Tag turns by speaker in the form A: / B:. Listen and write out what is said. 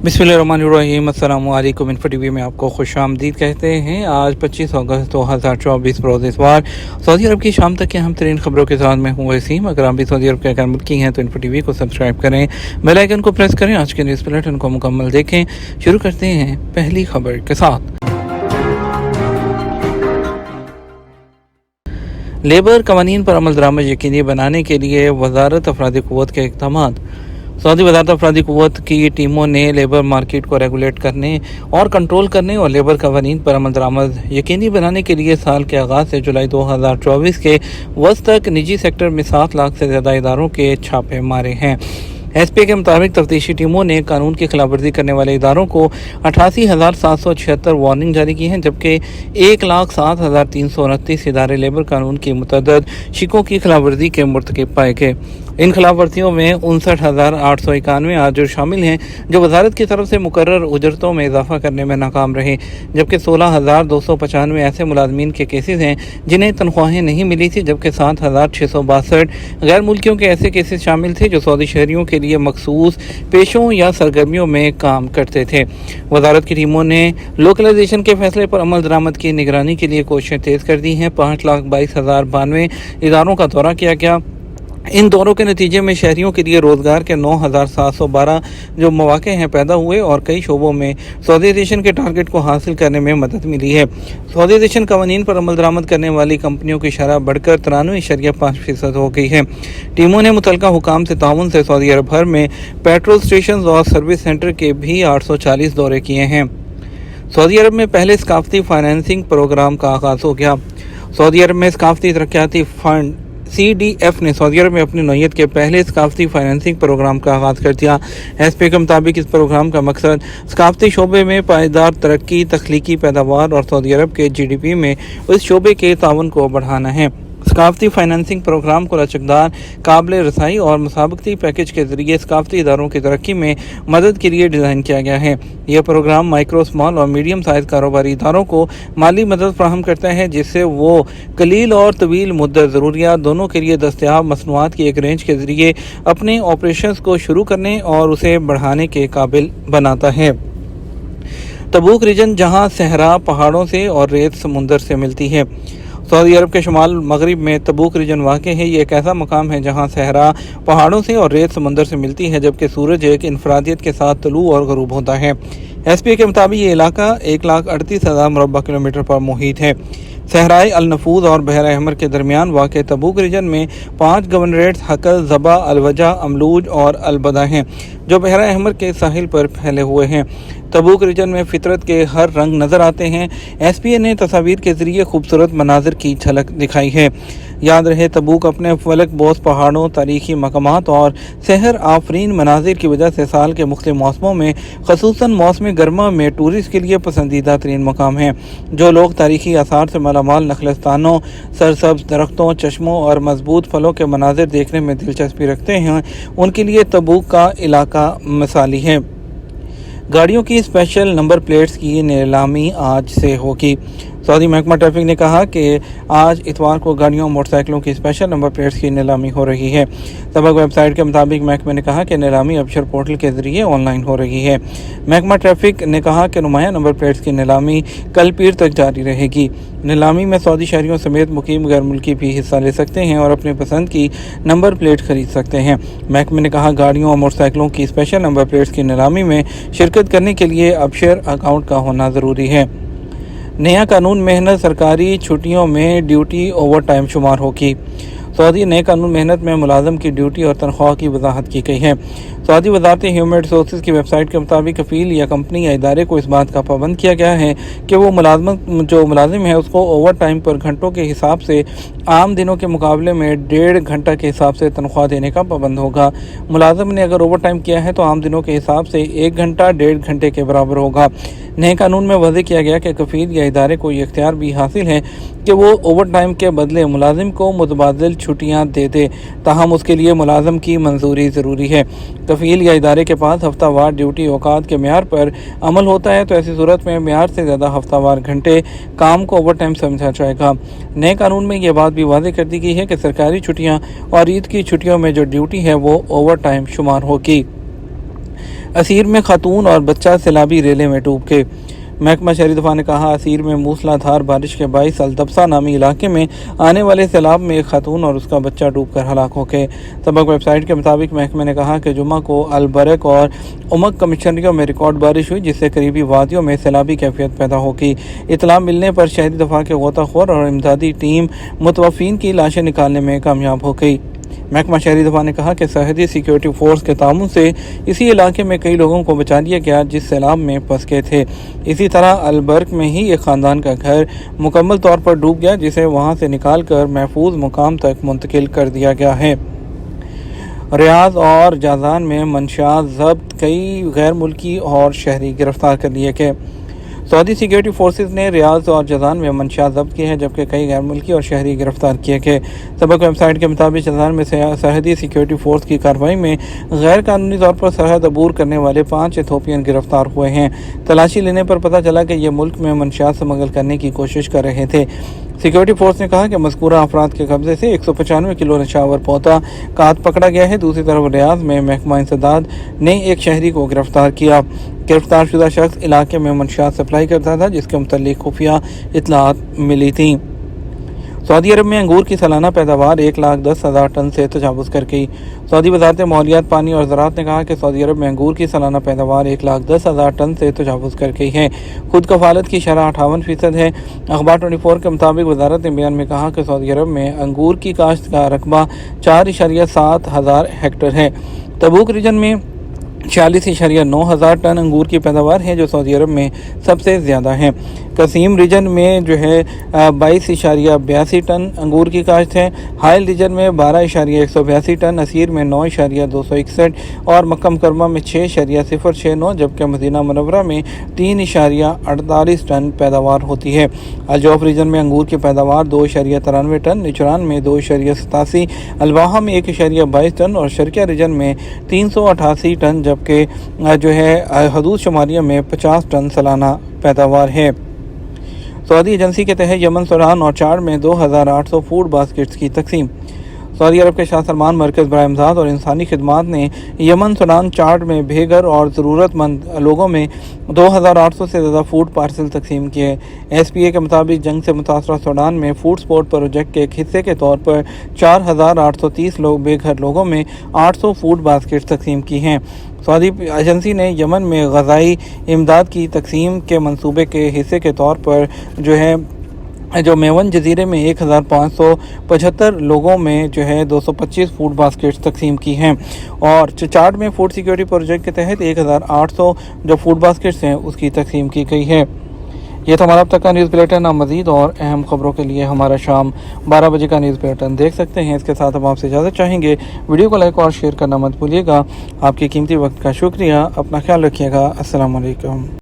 A: बिस्मिल्लाहिर्रहमानिर्रहीम। अस्सलामु अलैकुम। इन्फो टीवी में आपको खुश आमदीद कहते हैं। आज 25 अगस्त 2024 रोज़ इतवार। सऊदी अरब की शाम तक की अहम तरीन खबरों के साथ मैं हूँ वसीम। अगर आप भी सऊदी अरब के अगर मुल्की हैं तो इन्फो टीवी को सब्सक्राइब करें, बेल आइकन को प्रेस करें, आज के न्यूज़ बुलेटिन को मुकम्मल देखें। शुरू करते हैं पहली खबर के साथ। लेबर कवानीन पर अमल दरामद यकीनी बनाने के लिए वजारत अफरादी क़ुव्वत के इक़दाम। सऊदी वजारत अफरादी क़ुव्वत की टीमों ने लेबर मार्केट को रेगुलेट करने और कंट्रोल करने और लेबर कवानीन पर अमल दरामद यकीनी बनाने के लिए साल के आगाज़ से जुलाई 2024 के वस्त तक निजी सेक्टर में 7 लाख से ज़्यादा इदारों के छापे मारे हैं। SPA के मुताबिक तफ्तीशी टीमों ने कानून की खिलाफवर्जी करने वाले इदारों को 88,776 वार्निंग जारी की हैं, जबकि 1,07,329 इदारे लेबर कानून की मुतअद्दिद शिकों की खिलाफवर्जी के मुर्तकिब पाए गए। इन खिलाफवर्जियों में 59,891 आजर शामिल हैं जो वजारत की तरफ से मुकर्रर उजरतों में इजाफा करने में नाकाम रहे, जबकि 16,295 ऐसे मुलाजमीन के केसेस हैं जिन्हें तनख्वाहें नहीं मिली थी, जबकि 7,662 गैर मुल्कियों के ऐसे केसेस शामिल थे जो सऊदी शहरियों के लिए मखसूस पेशों या सरगर्मियों में काम करते थे। वजारत की टीमों ने लोकलाइजेशन के फैसले पर अमल दरामद की निगरानी के लिए कोशिशें तेज़ कर दी हैं। 5,22,092 इदारों का दौरा किया गया। इन दौरों के नतीजे में शहरियों के लिए रोज़गार के 9,712 जो मौके हैं पैदा हुए और कई शोबों में सऊदीज़ेशन के टारगेट को हासिल करने में मदद मिली है। सऊदीज़ेशन कवानीन पर अमल दरामद करने वाली कंपनियों की शरह बढ़कर 93.5% हो गई है। टीमों ने मुतलका हुकाम से ताउन से सऊदी अरब भर में पेट्रोल स्टेशन और सर्विस सेंटर के भी 840 दौरे किए हैं। सऊदी अरब में पहले सकाफती फाइनेंसिंग प्रोग्राम का आगाज़ हो गया। सऊदी अरब में सकाफती तरक्याती फंड CDF ने सऊदी अरब में अपनी नौयत के पहले सकाफती फाइनेंसिंग प्रोग्राम का आगाज़ कर दिया। SPA के मुताबिक इस प्रोग्राम का मकसद सकाफती शोबे में पायदार तरक्की, तख्लीकी पैदावार और सऊदी अरब के GDP में इस शोबे के ताउन को बढ़ाना है। सकाफती फाइनेंसिंग प्रोग्राम को लचकदार, काबिल रसाई और मुसाबकती पैकेज के ज़रिए सकाफती इदारों की तरक्की में मदद के लिए डिज़ाइन किया गया है। यह प्रोग्राम माइक्रो, स्मॉल और मीडियम साइज़ कारोबारी इदारों को माली मदद फराहम करता है, जिससे वो कलील और तवील मुद्दत ज़रूरियात दोनों के लिए दस्तयाब मसनूआत की एक रेंज के ज़रिए अपने ऑपरेशंस को शुरू करने और उसे बढ़ाने के काबिल बनाता है। तबूक रीजन, जहाँ सहरा पहाड़ों से और रेत समुंदर से मिलती है। सऊदी अरब के शुमाल मगरिब में तबूक रीजन वाक़ है। ये एक ऐसा मकाम है जहाँ सहरा पहाड़ों से और रेत समंदर से मिलती है, जबकि सूरज एक इनफरादियत के साथ तलू और गरूब होता है। SPA के मुताबिक ये इलाका 1,38,000 मुरब्बा किलोमीटर पर मुहित है। सहराए अल-नफूज और बहरा अहमर के दरमियान वाक़ तबूक रीजन में 5 गवर्नरेट्स हकल, ज़बा, अलवजा, अमलूज और अलबदा हैं, जो बहरा अहमर के साहिल पर फैले हुए हैं। तबूक रीजन में फितरत के हर रंग नज़र आते हैं। SPA ने तस्वीर के ज़रिए खूबसूरत मनाजिर की झलक दिखाई है। याद रहे, तबूक अपने फलक बोस पहाड़ों, तारीखी मकामात और सहर आफरीन मनाजिर की वजह से साल के मुख्तलिफ मौसमों में, खसूसन मौसम गर्मा में टूरिस्ट के लिए पसंदीदा तरीन मकाम है। जो लोग तारीखी आसार से मालामाल नखलस्तानों, सरसब्ज दरख्तों, चश्मों और मजबूत फलों के मनाजिर देखने में दिलचस्पी रखते हैं, उनके लिए तबूक का इलाका मिसाली है। गाड़ियों की स्पेशल नंबर प्लेट्स की नीलामी आज से होगी। सऊदी महकमा ट्रैफिक ने कहा कि आज इतवार को गाड़ियों और मोटरसाइकिलों की स्पेशल नंबर प्लेट्स की नीलामी हो रही है। सबक वेबसाइट के मुताबिक महकमे ने कहा कि नीलामी अबशर पोर्टल के ज़रिए ऑनलाइन हो रही है। महकमा ट्रैफिक ने कहा कि नुमाया नंबर प्लेट्स की नीलामी कल पीर तक जारी रहेगी। नीलामी में सऊदी शहरियों समेत मुकीम गैर मुल्की भी हिस्सा ले सकते हैं और अपने पसंद की नंबर प्लेट खरीद सकते हैं। महकमे ने कहा, गाड़ियों और मोटरसाइकिलों की स्पेशल नंबर प्लेट्स की नीलामी में शिरकत करने के लिए अबशर अकाउंट का होना ज़रूरी है। नया कानून मेहनत सरकारी छुट्टियों में ड्यूटी ओवर टाइम शुमार होगी। सऊदी नए कानून मेहनत में मुलाजम की ड्यूटी और तनख्वाह की वजाहत की गई है। सऊदी वजारत ह्यूमन रिसोर्सेज की वेबसाइट के मुताबिक कफील या कंपनी या इदारे को इस बात का पाबंद किया गया है कि वो मुलाजिम है उसको ओवर टाइम पर घंटों के हिसाब से आम दिनों के मुकाबले में 1.5 घंटा के हिसाब से तनख्वाह देने का पाबंद होगा। मुलाजिम ने अगर ओवर टाइम किया है तो आम दिनों के हिसाब से 1 घंटा 1.5 घंटे के बराबर होगा। नए कानून में वाज़ेह किया गया कि कफील या इदारे को ये इख्तियार भी हासिल है कि वो ओवर टाइम के बदले मुलाजिम को मुतबादिल छुट्टियाँ दे दे, ताहम उसके लिए मुलाजिम की मंजूरी ज़रूरी है। कफील या इदारे के पास हफ्तावार ड्यूटी औकात के म्यार पर अमल होता है तो ऐसी सूरत में म्यार से ज़्यादा हफ्तावार घंटे काम को ओवर टाइम समझा जाएगा। नए कानून में यह बात भी वाज़ेह कर दी गई है कि सरकारी छुट्टियाँ और ईद की छुट्टियों में जो ड्यूटी है वो ओवर टाइम शुमार होगी। اسیر میں خاتون اور بچہ سیلابی ریلے میں ڈوب گئے۔ محکمہ شہری دفاع نے کہا اسیر میں موسلا دھار بارش کے باعث الدبسا نامی علاقے میں آنے والے سیلاب میں ایک خاتون اور اس کا بچہ ڈوب کر ہلاک ہو گئے۔ سبق ویب سائٹ کے مطابق محکمے نے کہا کہ جمعہ کو البرک اور امک کمشنریوں میں ریکارڈ بارش ہوئی جس سے قریبی وادیوں میں سیلابی کیفیت پیدا ہوگی۔ اطلاع ملنے پر شہری دفاع کے غوطہ خور اور امدادی ٹیم متوفین کی لاشیں نکالنے میں کامیاب ہو گئی۔ محکمہ شہری دفاع نے کہا کہ سرحدی سیکیورٹی فورس کے تعاون سے اسی علاقے میں کئی لوگوں کو بچا لیا گیا جس سیلاب میں پھنس گئے تھے۔ اسی طرح البرک میں ہی ایک خاندان کا گھر مکمل طور پر ڈوب گیا جسے وہاں سے نکال کر محفوظ مقام تک منتقل کر دیا گیا ہے۔ ریاض اور جازان میں منشیات ضبط، کئی غیر ملکی اور شہری گرفتار کر لیے گئے۔ سعودی سیکیورٹی فورسز نے ریاض اور جازان میں منشیات ضبط کی ہیں جبکہ کئی غیر ملکی اور شہری گرفتار کیے گئے۔ سبق ویب سائٹ کے مطابق جازان میں سرحدی سیکیورٹی فورس کی کارروائی میں غیر قانونی طور پر سرحد عبور کرنے والے 5 ایتھوپین گرفتار ہوئے ہیں۔ تلاشی لینے پر پتہ چلا کہ یہ ملک میں منشیات اسمگل کرنے کی کوشش کر رہے تھے۔ سیکیورٹی فورس نے کہا کہ مذکورہ افراد کے قبضے سے 195 کلو نشاور پودا کا پکڑا گیا ہے۔ دوسری طرف ریاض میں محکمہ انسداد نے ایک شہری کو گرفتار کیا۔ گرفتار شدہ شخص علاقے میں منشیات سپلائی کرتا تھا جس کے متعلق خفیہ اطلاعات ملی تھیں۔ سعودی عرب میں انگور کی سالانہ پیداوار 1,10,000 ٹن سے تجاوز کر گئی۔ سعودی وزارت ماحولیات، پانی اور زراعت نے کہا کہ سعودی عرب میں انگور کی سالانہ پیداوار 1,10,000 ٹن سے تجاوز کر گئی ہے۔ خود کفالت کی شرح 58% ہے۔ اخبار 24 کے مطابق وزارت نے بیان میں کہا کہ سعودی عرب میں انگور کی کاشت کا رقبہ 4.7 ہزار ہیکٹر ہے۔ تبوک ریجن میں 46.9 ہزار ٹن انگور کی پیداوار ہے جو سعودی عرب میں سب سے زیادہ ہے۔ قصیم ریجن میں 22.82 ٹن انگور کی کاشت ہے۔ حائل ریجن میں 12.182 ٹن، اسیر میں 9.261 اور مکہ مکرمہ میں 6.069 جبکہ مدینہ منورہ میں 3.48 ٹن پیداوار ہوتی ہے۔ الجوف ریجن میں انگور کی پیداوار 2.93 ٹن، نجران میں 2.87، الواحہ میں 1.22 ٹن اور شرقیہ ریجن میں 388 ٹن جبکہ حدود شمالیہ میں 50 ٹن سالانہ پیداوار ہے۔ سعودی ایجنسی کے تحت یمن، سوڈان اور چاڈ میں 2,800 فوڈ باسکٹس کی تقسیم۔ سعودی عرب کے شاہ سلمان مرکز برائے امداد اور انسانی خدمات نے یمن، سوڈان، چاڈ میں بے گھر اور ضرورت مند لوگوں میں 2,800 سے زیادہ فوڈ پارسل تقسیم کیے۔ ایس پی اے کے مطابق جنگ سے متاثرہ سوڈان میں فوڈ سپورٹ پروجیکٹ کے ایک حصے کے طور پر 4,830 بے گھر لوگوں میں 800 فوڈ باسکٹس تقسیم کی ہیں۔ سعودی ایجنسی نے یمن میں غذائی امداد کی تقسیم کے منصوبے کے حصے کے طور پر میون جزیرے میں 1,575 لوگوں میں 225 فوڈ باسکٹس تقسیم کی ہیں اور چاڈ میں فوڈ سیکیورٹی پروجیکٹ کے تحت 1,800 جو فوڈ باسکٹس ہیں اس کی تقسیم کی گئی ہے۔ یہ تھا ہمارا اب تک کا نیوز بلیٹن۔ آپ مزید اور اہم خبروں کے لیے ہمارا شام 12 بجے کا نیوز بلیٹن دیکھ سکتے ہیں۔ اس کے ساتھ ہم آپ سے اجازت چاہیں گے، ویڈیو کو لائک اور شیئر کرنا مت بھولیے گا۔ آپ کے قیمتی وقت کا شکریہ، اپنا خیال رکھیے گا۔ السلام علیکم۔